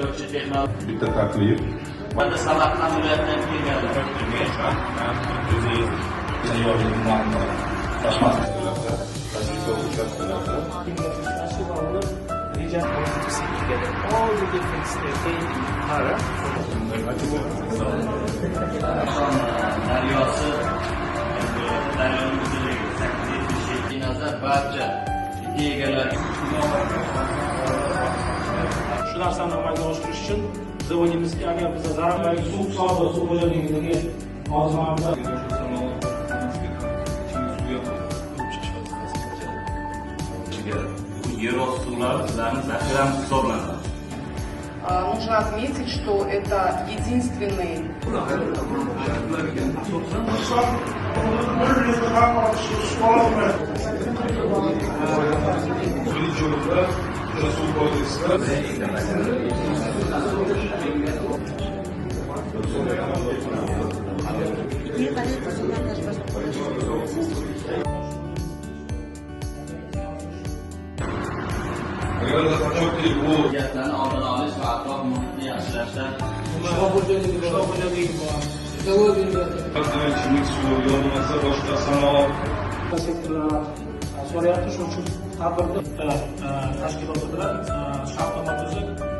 ishlovchi texnologiya. Bitta taklif. Mana Samarqand viloyatidan kelganlar. All the different states para Daryosi, daryoning uzunligi 870 nazar barcha egalari. shu narsani amalga oshirish uchun biz o'ylaymizki, agar bizda zararli suv savdo suv xo'jaligidagi hozirlarda Yerosti suvlari bizlarning zaxiramiz hisoblanadi. Нужно отметить, что это единственный Hujjatlarni oldini olish va atrof muhitni yaxshilashdan ichimlik suvi bo'lmasa boshqa sanoat sektorlar so'rayapti. Shuning uchun tadbirda tashkilotlar bilan shartnoma tuzib